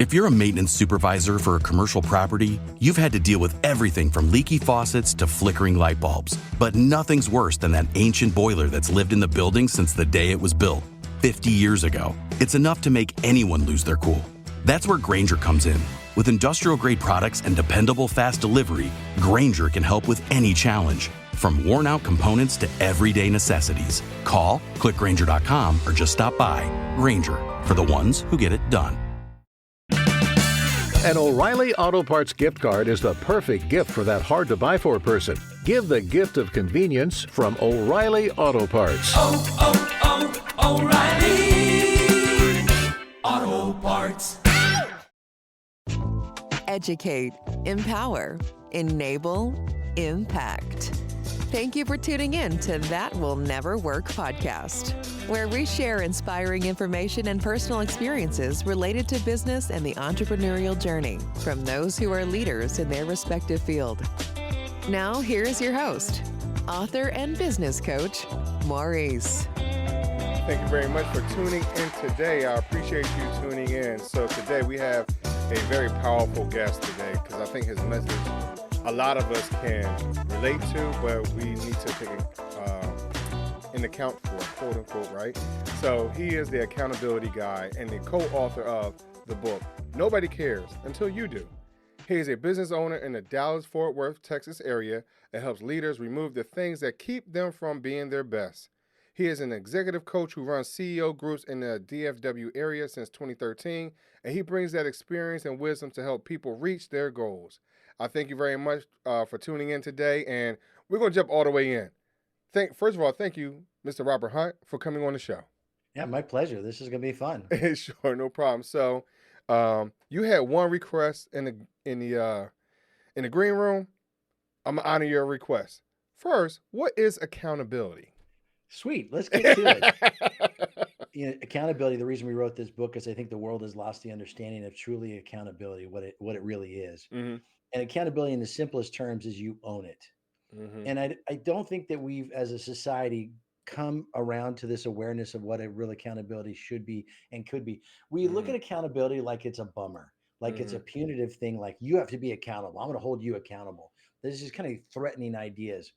If you're a maintenance supervisor for a commercial property, you've had to deal with everything from leaky faucets to flickering light bulbs. But nothing's worse than that ancient boiler that's lived in the building since the day it was built, 50 years ago. It's enough to make anyone lose their cool. That's where Grainger comes in. With industrial-grade products and dependable fast delivery, Grainger can help with any challenge, from worn-out components to everyday necessities. Call, click Grainger.com, or just stop by. Grainger, for the ones who get it done. An O'Reilly Auto Parts gift card is the perfect gift for that hard-to-buy-for person. Give the gift of convenience from O'Reilly Auto Parts. O'Reilly Auto Parts. Educate, empower, enable, impact. Thank you for tuning in to That Will Never Work podcast, where we share inspiring information and personal experiences related to business and the entrepreneurial journey from those who are leaders in their respective field. Now, here's your host, author and business coach, Maurice. Thank you very much for tuning in today. I appreciate you tuning in. So today we have a very powerful guest today because I think his message a lot of us can relate to, but we need to take an account for, quote unquote, right? So he is the accountability guy and the co-author of the book, Nobody Cares Until You Do. He is a business owner in the Dallas-Fort Worth, Texas area and helps leaders remove the things that keep them from being their best. He is an executive coach who runs CEO groups in the DFW area since 2013, and he brings that experience and wisdom to help people reach their goals. I thank you very much for tuning in today, and we're going to jump all the way in. First of all, thank you, Mr. Robert Hunt, for coming on the show. Yeah, my pleasure. This is going to be fun. Sure, no problem. So, you had one request in the green room. I'm gonna honor your request. First, what is accountability? Sweet. Let's get to it. Accountability. The reason we wrote this book is I think the world has lost the understanding of truly accountability, what it really is. Mm-hmm. And accountability in the simplest terms is you own it. Mm-hmm. And I don't think that we've, as a society, come around to this awareness of what a real accountability should be and could be. We look at accountability like it's a bummer, like it's a punitive thing, like you have to be accountable. I'm going to hold you accountable. This is kind of threatening ideas,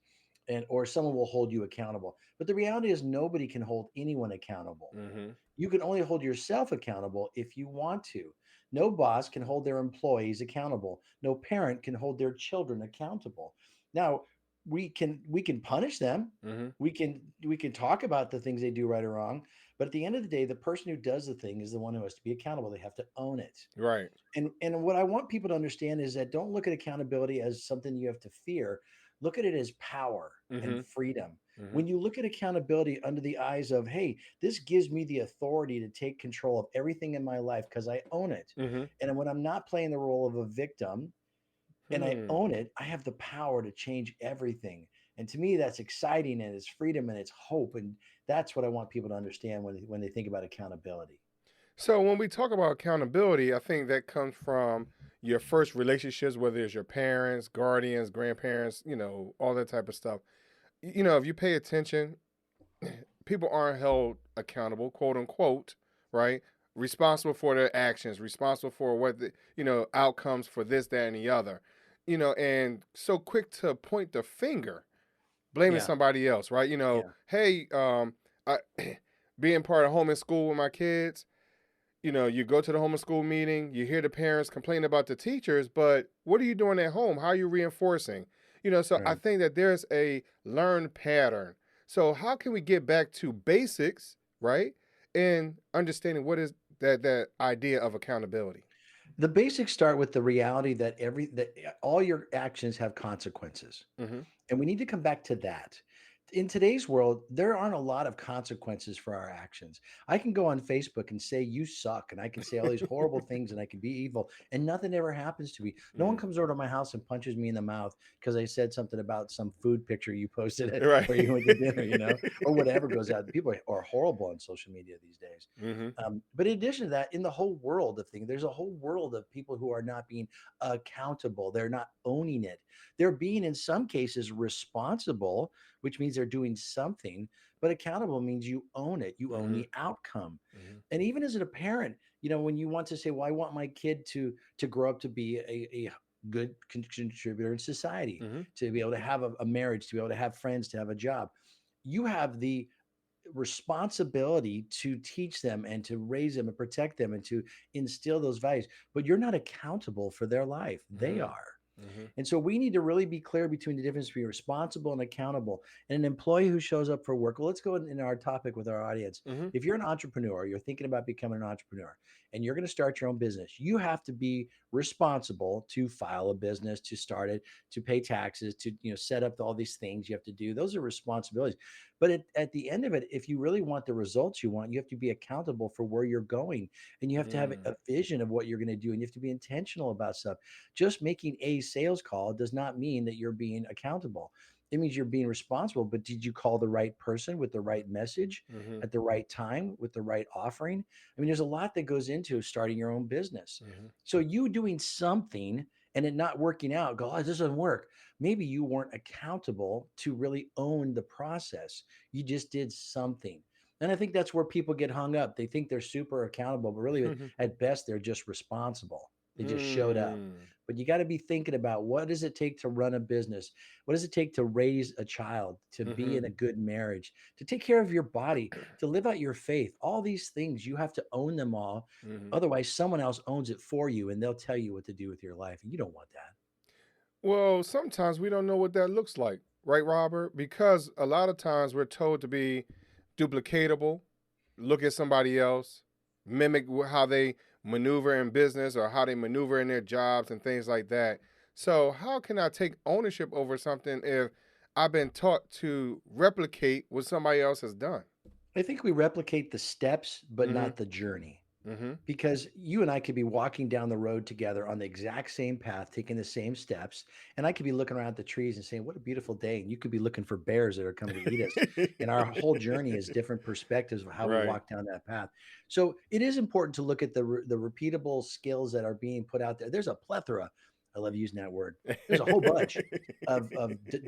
or someone will hold you accountable. But the reality is nobody can hold anyone accountable. Mm-hmm. You can only hold yourself accountable if you want to. No boss can hold their employees accountable. No parent can hold their children accountable. Now, we can punish them. Mm-hmm. We can talk about the things they do right or wrong. But at the end of the day, the person who does the thing is the one who has to be accountable. They have to own it. Right. And what I want people to understand is that don't look at accountability as something you have to fear. Look at it as power and freedom. Mm-hmm. When you look at accountability under the eyes of, hey, this gives me the authority to take control of everything in my life because I own it. Mm-hmm. And when I'm not playing the role of a victim and I own it, I have the power to change everything. And to me, that's exciting and it's freedom and it's hope. And that's what I want people to understand when they think about accountability. So when we talk about accountability, I think that comes from your first relationships, whether it's your parents, guardians, grandparents, all that type of stuff. If you pay attention, people aren't held accountable, quote unquote, right? Responsible for their actions, responsible for what the, outcomes for this, that, and the other, and so quick to point the finger, blaming somebody else, right? Hey, being part of home and school with my kids, you go to the homeschool meeting, you hear the parents complain about the teachers, but what are you doing at home? How are you reinforcing? So Right. I think that there's a learned pattern. So how can we get back to basics, right? And understanding what is that idea of accountability? The basics start with the reality that all your actions have consequences. Mm-hmm. And we need to come back to that. In today's world, there aren't a lot of consequences for our actions. I can go on Facebook and say, you suck. And I can say all these horrible things and I can be evil and nothing ever happens to me. No one comes over to my house and punches me in the mouth because I said something about some food picture you posted Right. where you went to dinner, or whatever goes out. People are horrible on social media these days. Mm-hmm. But in addition to that, in the whole world of things, there's a whole world of people who are not being accountable. They're not owning it. They're being, in some cases, responsible, which means they're doing something, but accountable means you own it. You own the outcome. Mm-hmm. And even as a parent, when you want to say, well, I want my kid to grow up to be a good contributor in society, Mm-hmm. to be able to have a marriage, to be able to have friends, to have a job. You have the responsibility to teach them and to raise them and protect them and to instill those values, but you're not accountable for their life. They Mm-hmm. are. Mm-hmm. And so we need to really be clear between the difference between responsible and accountable. And an employee who shows up for work, well, let's go in our topic with our audience. Mm-hmm. If you're an entrepreneur, you're thinking about becoming an entrepreneur, and you're going to start your own business, you have to be responsible to file a business, to start it, to pay taxes, to set up all these things you have to do. Those are responsibilities. But at the end of it, if you really want the results you want, you have to be accountable for where you're going, and you have to have Mm. a vision of what you're going to do, and you have to be intentional about stuff. Just making a sales call does not mean that you're being accountable. It means you're being responsible, but did you call the right person with the right message Mm-hmm. at the right time with the right offering? I mean, there's a lot that goes into starting your own business. Mm-hmm. So you doing something and it not working out, go, oh, this doesn't work. Maybe you weren't accountable to really own the process. You just did something. And I think that's where people get hung up. They think they're super accountable, but really at best, they're just responsible. They just showed up. Mm. But you got to be thinking about, what does it take to run a business? What does it take to raise a child, to be Mm-hmm. in a good marriage, to take care of your body, to live out your faith? All these things, you have to own them all. Mm-hmm. Otherwise, someone else owns it for you and they'll tell you what to do with your life. And you don't want that. Well, sometimes we don't know what that looks like, right, Robert? Because a lot of times we're told to be duplicatable, look at somebody else, mimic how they maneuver in business or how they maneuver in their jobs and things like that. So, how can I take ownership over something if I've been taught to replicate what somebody else has done? I think we replicate the steps, but Mm-hmm. not the journey. Mm-hmm. Because you and I could be walking down the road together on the exact same path, taking the same steps. And I could be looking around at the trees and saying, what a beautiful day. And you could be looking for bears that are coming to eat us. And our whole journey is different perspectives of how we Right. walk down that path. So it is important to look at the repeatable skills that are being put out there. There's a plethora. I love using that word. There's a whole bunch of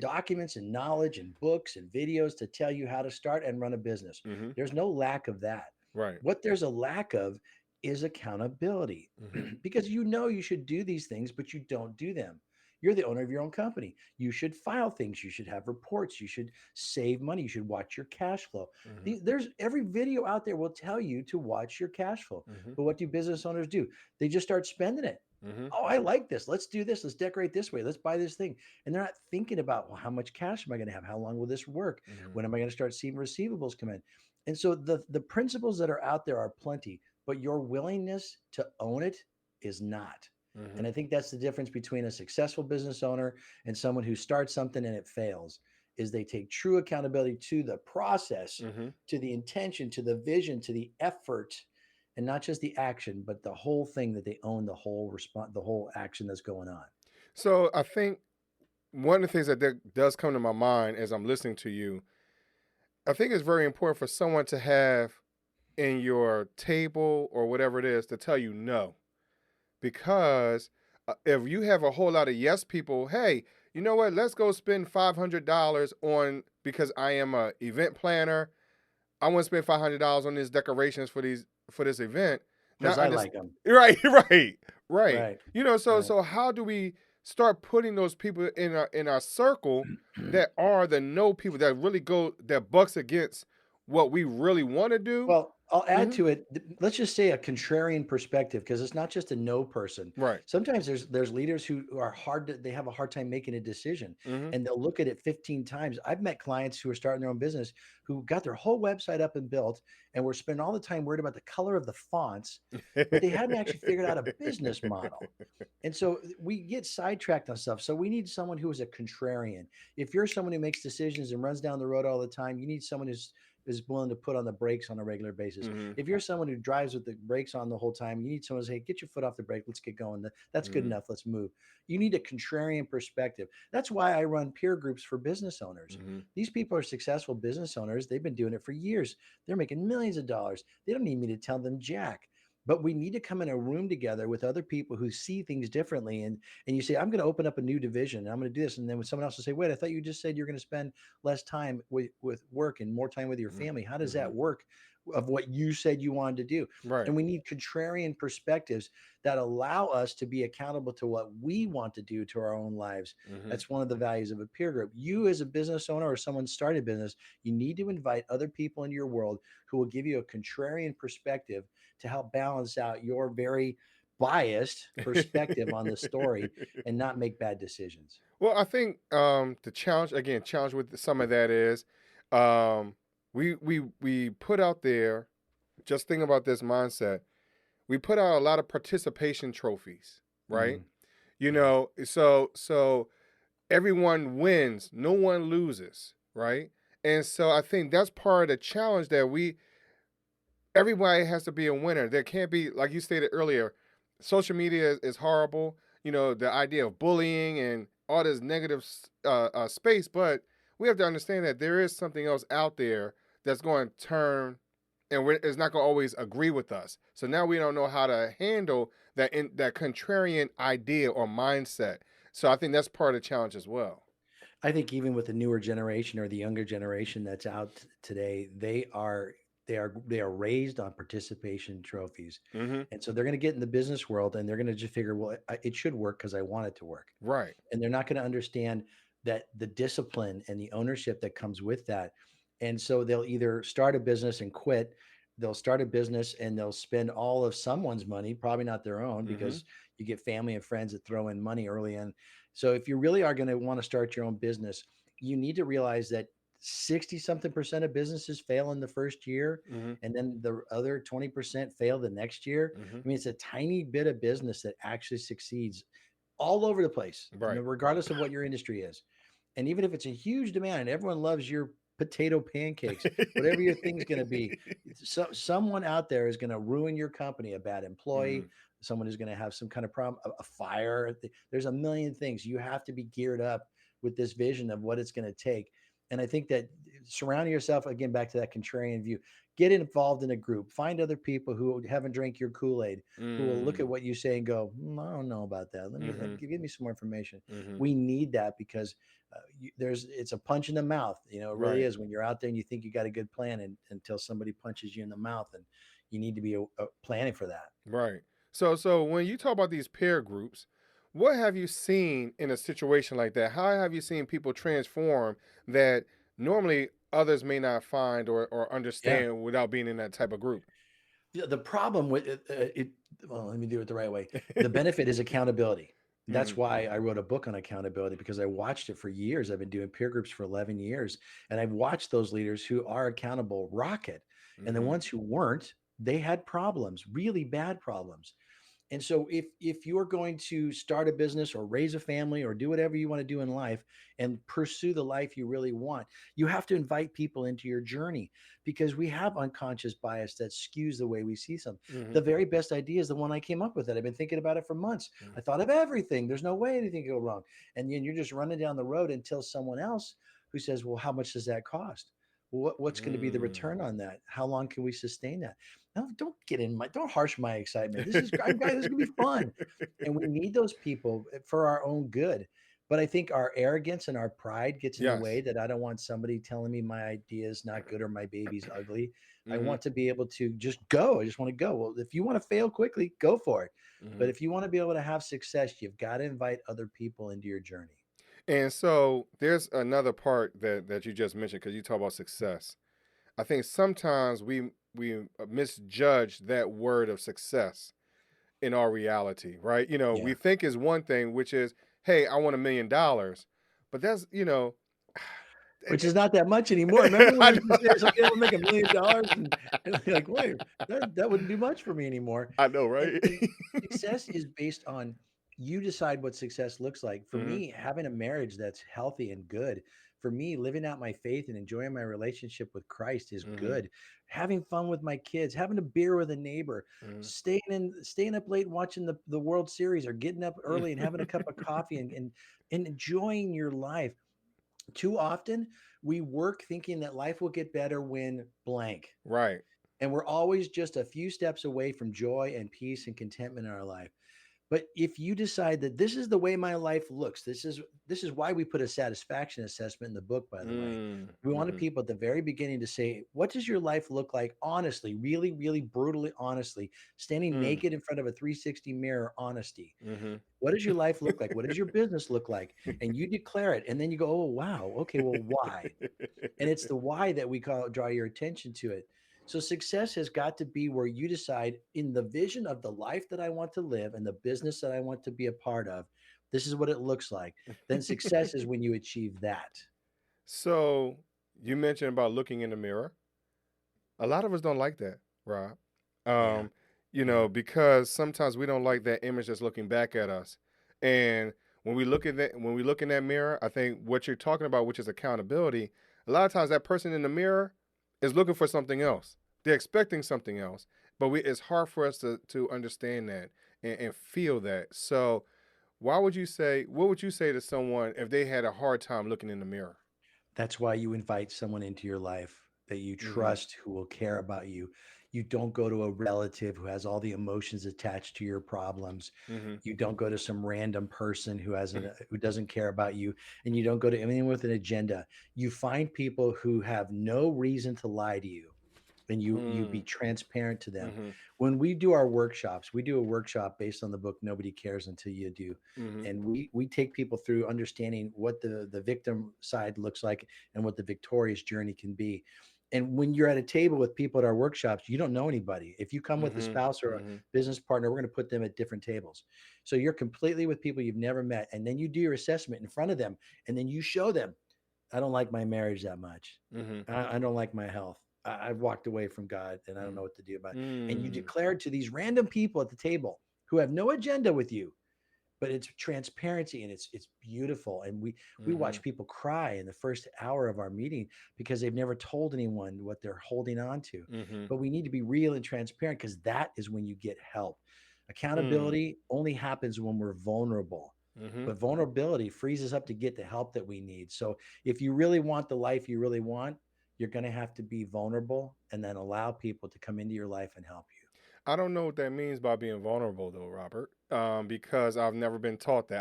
documents and knowledge and books and videos to tell you how to start and run a business. Mm-hmm. There's no lack of that. Right. What there's a lack of is accountability, Mm-hmm. because you should do these things, but you don't do them. You're the owner of your own company. You should file things. You should have reports. You should save money. You should watch your cash flow. Mm-hmm. There's every video out there will tell you to watch your cash flow. Mm-hmm. But what do business owners do? They just start spending it. Mm-hmm. Oh, I like this. Let's do this. Let's decorate this way. Let's buy this thing. And they're not thinking about, well, how much cash am I going to have? How long will this work? Mm-hmm. When am I going to start seeing receivables come in? And so the principles that are out there are plenty, but your willingness to own it is not. Mm-hmm. And I think that's the difference between a successful business owner and someone who starts something and it fails, is they take true accountability to the process, Mm-hmm. to the intention, to the vision, to the effort, and not just the action, but the whole thing, that they own the whole response, the whole action that's going on. So I think one of the things that does come to my mind as I'm listening to you, I think it's very important for someone to have in your table or whatever it is to tell you no. Because if you have a whole lot of yes people, hey, you know what? Let's go spend $500 on, because I am a event planner. I want to spend $500 on these decorations for this event. Because I like them. Right. Right. So how do we start putting those people in our circle that are the no people that really that bucks against what we really want to do? Well, I'll add Mhm. to it. Let's just say a contrarian perspective, because it's not just a no person. Right. Sometimes there's leaders who are they have a hard time making a decision, Mhm. and they'll look at it 15 times. I've met clients who are starting their own business who got their whole website up and built, and were spending all the time worried about the color of the fonts, but they hadn't actually figured out a business model. And so we get sidetracked on stuff. So we need someone who is a contrarian. If you're someone who makes decisions and runs down the road all the time, you need someone who's is willing to put on the brakes on a regular basis. Mhm. If you're someone who drives with the brakes on the whole time, you need someone to say, get your foot off the brake. Let's get going. That's good Mhm. enough. Let's move. You need a contrarian perspective. That's why I run peer groups for business owners. Mhm. These people are successful business owners. They've been doing it for years. They're making millions of dollars. They don't need me to tell them jack. But we need to come in a room together with other people who see things differently. And you say, I'm going to open up a new division, and I'm going to do this. And then when someone else will say, wait, I thought you just said you're going to spend less time with work and more time with your Mhm. family. How does that Mhm. work? of what you said you wanted to do. Right. And we need contrarian perspectives that allow us to be accountable to what we want to do to our own lives. Hmm. That's one of the values of a peer group. You, as a business owner or someone started a business, you need to invite other people into your world who will give you a contrarian perspective to help balance out your very biased perspective on the story and not make bad decisions. Well, I think the challenge with some of that is um, we put out there. Just think about this mindset. We put out a lot of participation trophies, right? Mhm. You Yeah. know, so everyone wins, no one loses, right? And so I think that's part of the challenge that everybody has to be a winner. There can't be, like you stated earlier, social media is horrible. You know, the idea of bullying and all this negative space, but we have to understand that there is something else out there that's going to turn, and it's not going to always agree with us. So now we don't know how to handle that contrarian idea or mindset. So I think that's part of the challenge as well. I think even with the newer generation or the younger generation that's out today, they are raised on participation trophies, Mm-hmm. and so they're going to get in the business world and they're going to just figure, well, it should work because I want it to work, Right. and they're not going to understand that the discipline and the ownership that comes with that, and so they'll either start a business and quit. They'll start a business and they'll spend all of someone's money, probably not their own, Mm-hmm. because you get family and friends that throw in money early in. So if you really are going to want to start your own business, you need to realize that 60 something percent of businesses fail in the first year, Mm-hmm. and then the other 20% fail the next year. Mm-hmm. I mean, it's a tiny bit of business that actually succeeds all over the place, Right. regardless of what your industry is. And even if it's a huge demand and everyone loves your potato pancakes, whatever your thing's going to be, someone out there is going to ruin your company, a bad Mm-hmm. employee, someone who's going to have some kind of problem, a fire. There's a million things. You have to be geared up with this vision of what it's going to take. And I think that surrounding yourself, again, back to that contrarian view, get involved in a group, find other people who haven't drank your Kool-Aid, who will look at Mm-hmm. what you say and go, I don't know about that. Mm-hmm. Give me some more information. Mm-hmm. We need that because it's a punch in the mouth. It really Right. is when you're out there and you think you got a good plan, and until somebody punches you in the mouth, and you need to be planning for that. Right. So when you talk about these peer groups, what have you seen in a situation like that? How have you seen people transform that normally others may not find or Yeah. understand without being in that type of group? The problem with it, well, let me do it the right way. The benefit is accountability. That's Mm-hmm. why I wrote a book on accountability, because I watched it for years. I've been doing peer groups for 11 years, and I've watched those leaders who are accountable rocket, and the Mm-hmm. ones who weren't, they had problems, really bad problems. And so if you're going to start a business or raise a family or do whatever you want to do in life and pursue the life you really want, you have to invite people into your journey, because we have unconscious bias that skews the way we see some. Mm-hmm. The very best idea is the one I came up with. That I've been thinking about it for months. I thought of everything. There's no way anything could go wrong. And then you're just running down the road until someone else who says, well, how much does that cost? Well, what's going to be the Mm. return on that? How long can we sustain that? No, don't harsh my excitement. This is gonna be fun. And we need those people for our own good. But I think our arrogance and our pride gets in the way, Yes. that I don't want somebody telling me my idea is not good or my baby's ugly. I Mm-hmm. want to be able to just go. I just want to go. Well, if you want to fail quickly, go for it. Mm-hmm. But if you want to be able to have success, you've got to invite other people into your journey. And so there's another part that you just mentioned because you talk about success. I think sometimes we misjudge that word of success in our reality, right? You know, Yeah. we think is one thing, which is, hey, I want $1 million, but that's Which is not that much anymore. Remember when I we used to know, say somebody will make $1 million, and you're like, wait, that wouldn't be much for me anymore. I know, And, right? and success is based on, you decide what success looks like. For Hmm. me, having a marriage that's healthy and good. For me, living out my faith and enjoying my relationship with Christ is Hmm. good. Having fun with my kids, having a beer with a neighbor, Hmm. staying up late watching the World Series, or getting up early and having a cup of coffee, and enjoying your life. Too often we work thinking that life will get better when blank. Right. And we're always just a few steps away from joy and peace and contentment in our life. But if you decide that this is the way my life looks, this is why we put a satisfaction assessment in the book, by the way. Mm, We wanted mm-hmm, people at the very beginning to say, what does your life look like honestly, really, really brutally honestly, standing mm, naked in front of a 360 mirror, honesty. mm-hmm. What does your life look like? What does your business look like? And you declare it. And then you go, oh, wow. Okay, well, why? And it's the why that we call draw your attention to it. So success has got to be where you decide in the vision of the life that I want to live and the business that I want to be a part of. This is what it looks like. Then success is when you achieve that. So you mentioned about looking in the mirror. A lot of us don't like that, Rob. Yeah. Um, Yeah. because sometimes we don't like that image that's looking back at us. And when we look in that mirror, I think what you're talking about, which is accountability, a lot of times that person in the mirror is looking for something else. They're expecting something else. But it's hard for us to understand that and feel that. So what would you say to someone if they had a hard time looking in the mirror? That's why you invite someone into your life that you Mm-hmm. trust who will care about you. You don't go to a relative who has all the emotions attached to your problems. Mm-hmm. You don't go to some random person who doesn't care about you, and you don't go to anyone with an agenda. You find people who have no reason to lie to you, and you be transparent to them. Mm-hmm. When we do our workshops, we do a workshop based on the book Nobody Cares Until You Do. Mm-hmm. And we take people through understanding what the victim side looks like and what the victorious journey can be. And when you're at a table with people at our workshops, you don't know anybody. If you come with a Mm-hmm. spouse or a Mm-hmm. business partner, we're going to put them at different tables. So you're completely with people you've never met. And then you do your assessment in front of them. And then you show them, I don't like my marriage that much. Mm-hmm. I don't like my health. I've walked away from God and I don't know what to do about it. And you Mm-hmm. declare to these random people at the table who have no agenda with you, but it's transparency and it's beautiful. And we Mm-hmm. watch people cry in the first hour of our meeting because they've never told anyone what they're holding on to. Mm-hmm. But we need to be real and transparent because that is when you get help. Mm. Accountability only happens when we're vulnerable. Mm-hmm. But vulnerability frees us up to get the help that we need. So if you really want the life you really want, you're going to have to be vulnerable and then allow people to come into your life and help you. I don't know what that means by being vulnerable, though, Robert, because I've never been taught that.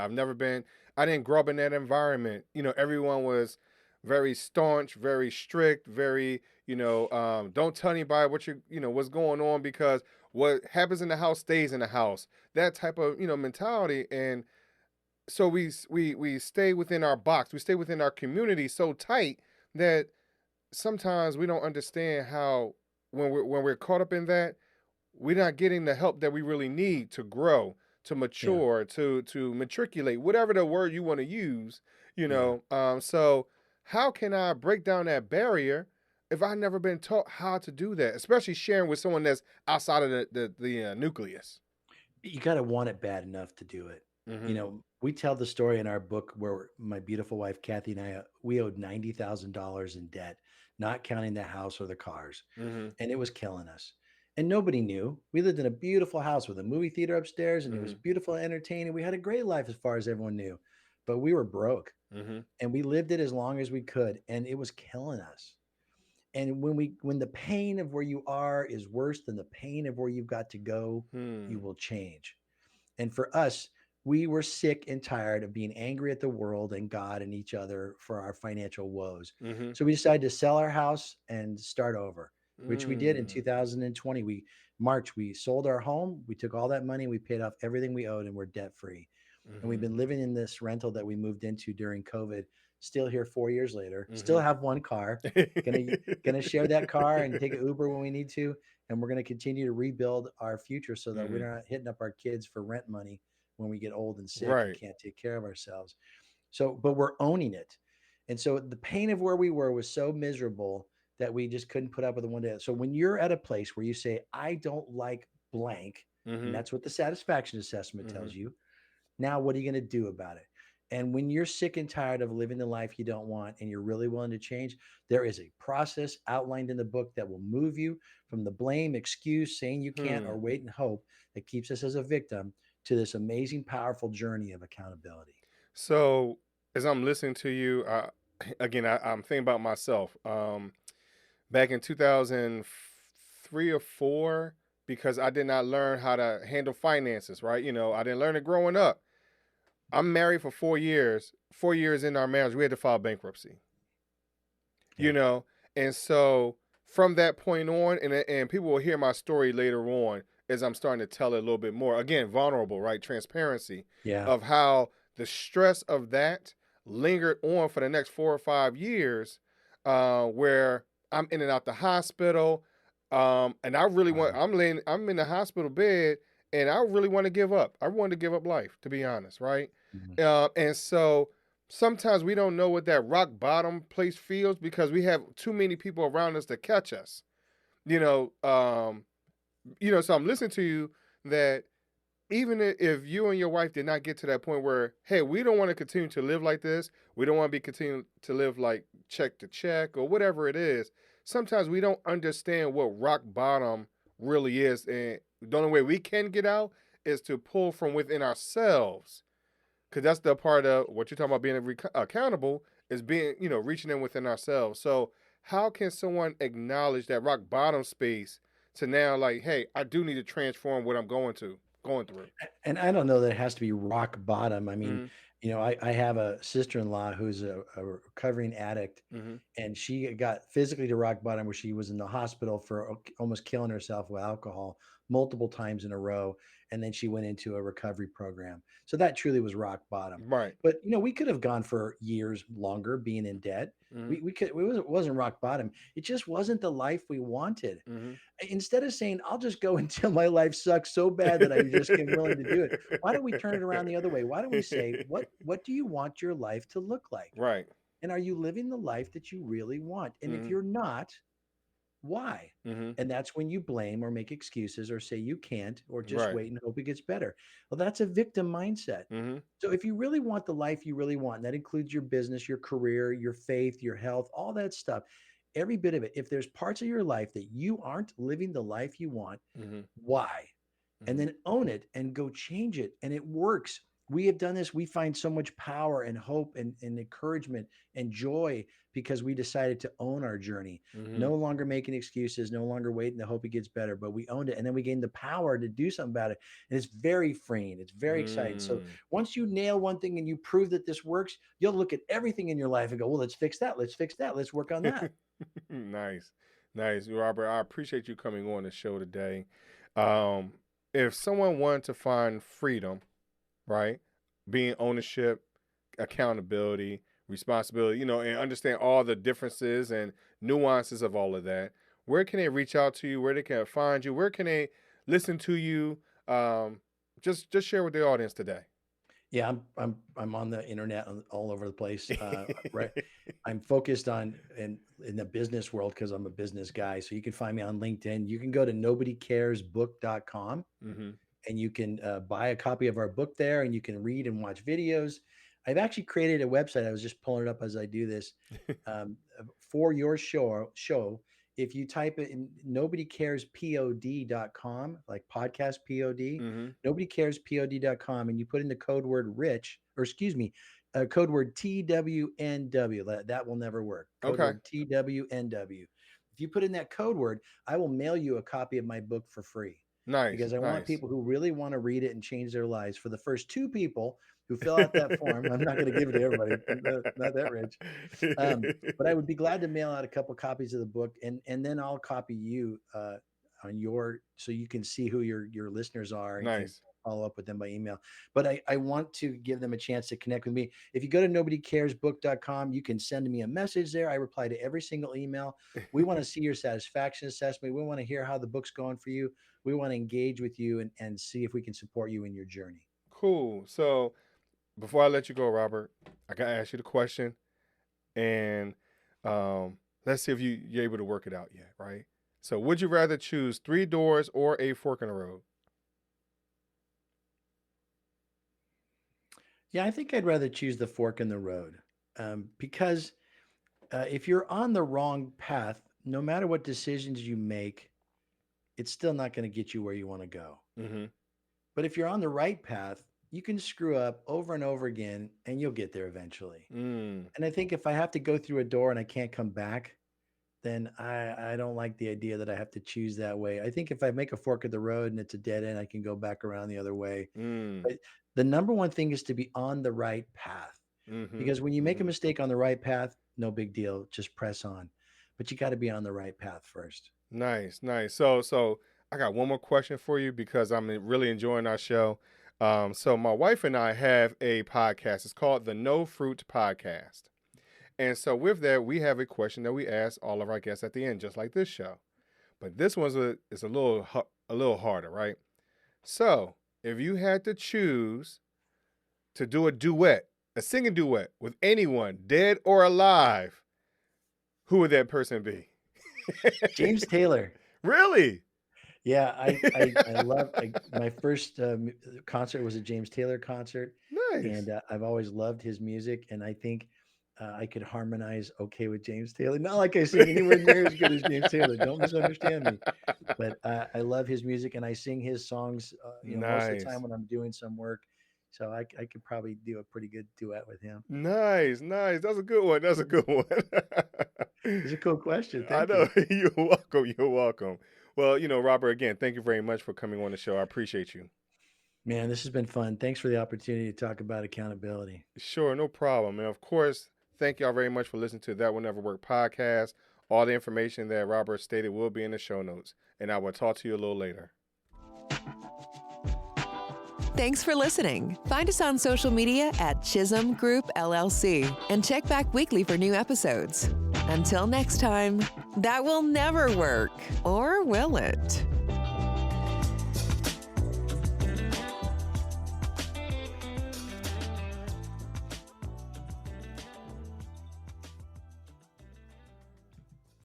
I didn't grow up in that environment. Everyone was very staunch, very strict, very, don't tell anybody what's going on because what happens in the house stays in the house. That type of, mentality. And so we stay within our box, we stay within our community so tight that sometimes we don't understand how when we're caught up in that we're not getting the help that we really need to grow, to Yeah. mature, to matriculate, whatever the word you want to use, Yeah. So how can I break down that barrier if I've never been taught how to do that, especially sharing with someone that's outside of the nucleus? You got to want it bad enough to do it. Mm-hmm. We tell the story in our book where my beautiful wife, Kathy, and I, we owed $90,000 in debt, not counting the house or the cars. Mm-hmm. And it was killing us. And nobody knew. We lived in a beautiful house with a movie theater upstairs, and it was Mm-hmm. beautiful and entertaining. We had a great life as far as everyone knew, but we were broke Mm-hmm. and we lived it as long as we could. And it was killing us. And when the pain of where you are is worse than the pain of where you've got to go, you Hmm. will change. And for us, we were sick and tired of being angry at the world and God and each other for our financial woes. Mm-hmm. So we decided to sell our house and start over, which we did in Mm. 2020. We sold our home, we took all that money, we paid off everything we owed, and we're debt free. And we've Mm-hmm. been living in this rental that we moved into during COVID. Still here 4 years later. Still Mm-hmm. have one car. Gonna share that car and take an Uber when we need to. And we're gonna continue to rebuild our future so that Mm-hmm. we're not hitting up our kids for rent money when we get old and sick and Right. can't take care of ourselves. So, but we're owning it. And so the pain of where we were was so miserable that we just couldn't put up with it one day. So when you're at a place where you say, I don't like blank, and Mm-hmm. that's what the satisfaction assessment Mm-hmm. tells you, now, what are you going to do about it? And when you're sick and tired of living the life you don't want and you're really willing to change, there is a process outlined in the book that will move you from the blame, excuse, saying you can't, or Hmm. wait and hope that keeps us as a victim to this amazing, powerful journey of accountability. So as I'm listening to you, again, I'm thinking about myself. Back in 2003 or four, because I did not learn how to handle finances, right? I didn't learn it growing up. I'm married for 4 years. 4 years in our marriage, we had to file bankruptcy, you Yeah. know? And so from that point on, and people will hear my story later on as I'm starting to tell it a little bit more. Again, vulnerable, right? Transparency Yeah. of how the stress of that lingered on for the next 4 or 5 years, where I'm in and out the hospital. And I really Wow. I'm in the hospital bed, and I really want to give up. I wanted to give up life, to be honest, right? Mhm. And so sometimes we don't know what that rock bottom place feels because we have too many people around us to catch us. You know, um, so I'm listening to you that even if you and your wife did not get to that point where, hey, we don't want to continue to live like this, we don't want to be continuing to live like check to check or whatever it is. Sometimes we don't understand what rock bottom really is, and the only way we can get out is to pull from within ourselves, because that's the part of what you're talking about being accountable is being, reaching in within ourselves. So how can someone acknowledge that rock bottom space to now, like, hey, I do need to transform what I'm going through. And I don't know that it has to be rock bottom. I mean, Mm-hmm. I have a sister-in-law who's a recovering addict, Mm-hmm. and she got physically to rock bottom where she was in the hospital for almost killing herself with alcohol multiple times in a row, and then she went into a recovery program. So that truly was rock bottom. Right. But we could have gone for years longer being in debt. Mm-hmm. It wasn't rock bottom. It just wasn't the life we wanted. Mm-hmm. Instead of saying, I'll just go until my life sucks so bad that I just am willing to do it, why don't we turn it around the other way? Why don't we say, what do you want your life to look like? Right. And are you living the life that you really want? And if Mm-hmm. you're not, why? Mm-hmm. And that's when you blame or make excuses or say you can't or just Right. wait and hope it gets better. Well, that's a victim mindset. Mm-hmm. So if you really want the life you really want, and that includes your business, your career, your faith, your health, all that stuff, every bit of it, if there's parts of your life that you aren't living the life you want, Mm-hmm. why? And Mm-hmm. then own it and go change it. And it works. We have done this. We find so much power and hope and encouragement and joy because we decided to own our journey. Mm-hmm. No longer making excuses, no longer waiting to hope it gets better, but we owned it. And then we gained the power to do something about it. And it's very freeing. It's very exciting. So Mm. once you nail one thing and you prove that this works, you'll look at everything in your life and go, well, let's fix that. Let's fix that. Let's work on that. Nice. Nice. Robert, I appreciate you coming on the show today. Um, if someone wanted to find freedom, right? Being ownership, accountability, responsibility, and understand all the differences and nuances of all of that. Where can they reach out to you? Where they can find you? Where can they listen to you? Just share with the audience today. Yeah, I'm on the internet all over the place. Right, I'm focused on in the business world because I'm a business guy. So you can find me on LinkedIn. You can go to nobodycaresbook.com Mm-hmm. and you can buy a copy of our book there, and you can read and watch videos. I've actually created a website. I was just pulling it up as I do this for your show. If you type it in nobodycarespod.com, like podcast pod, Mm-hmm. nobodycarespod.com, and you put in the code word rich, or excuse me, code word TWNW. That will never work. Code Okay. word TWNW. If you put in that code word, I will mail you a copy of my book for free Nice. because I want Nice. people who really want to read it and change their lives. For the first two people who fill out that form, I'm not going to give it to everybody. I'm not that rich. But I would be glad to mail out a couple copies of the book, and then I'll copy you on your, so you can see who your listeners are and Nice. follow up with them by email. But I want to give them a chance to connect with me. If you go to nobodycaresbook.com, you can send me a message there. I reply to every single email. We want to see your satisfaction assessment. We want to hear how the book's going for you. We want to engage with you and see if we can support you in your journey. Cool. So before I let you go, Robert, I gotta ask you the question, and let's see if you're able to work it out yet, right? So, would you rather choose three doors or a fork in the road? Yeah, I think I'd rather choose the fork in the road because if you're on the wrong path, no matter what decisions you make, it's still not going to get you where you want to go. Mm-hmm. But if you're on the right path, you can screw up over and over again and you'll get there eventually. Mm. And I think if I have to go through a door and I can't come back, then I don't like the idea that I have to choose that way. I think if I make a fork of the road and it's a dead end, I can go back around the other way. Mm. But the number one thing is to be on the right path. Mm-hmm. Because when you make a Mm-hmm. mistake on the right path, no big deal, just press on. But you got to be on the right path first. Nice, nice. So I got one more question for you because I'm really enjoying our show. So my wife and I have a podcast. It's called the No Fruit Podcast. And so with that, we have a question that we ask all of our guests at the end, just like this show. But this one's is a little harder, right? So if you had to choose to do a singing duet with anyone, dead or alive, who would that person be? James Taylor. Really? Yeah, I love my first concert was a James Taylor concert, Nice. and I've always loved his music, and I think I could harmonize okay with James Taylor. Not like I sing anywhere near as good as James Taylor. Don't misunderstand me, but I love his music, and I sing his songs. Most of the Nice. time when I'm doing some work, so I could probably do a pretty good duet with him. Nice. That's a good one. It's a cool question. I Thank know. you. You're welcome. Well, Robert, again, thank you very much for coming on the show. I appreciate you. Man, this has been fun. Thanks for the opportunity to talk about accountability. Sure, no problem. And of course, thank y'all very much for listening to That Will Never Work podcast. All the information that Robert stated will be in the show notes. And I will talk to you a little later. Thanks for listening. Find us on social media at Chisholm Group LLC and check back weekly for new episodes. Until next time, that will never work, or will it?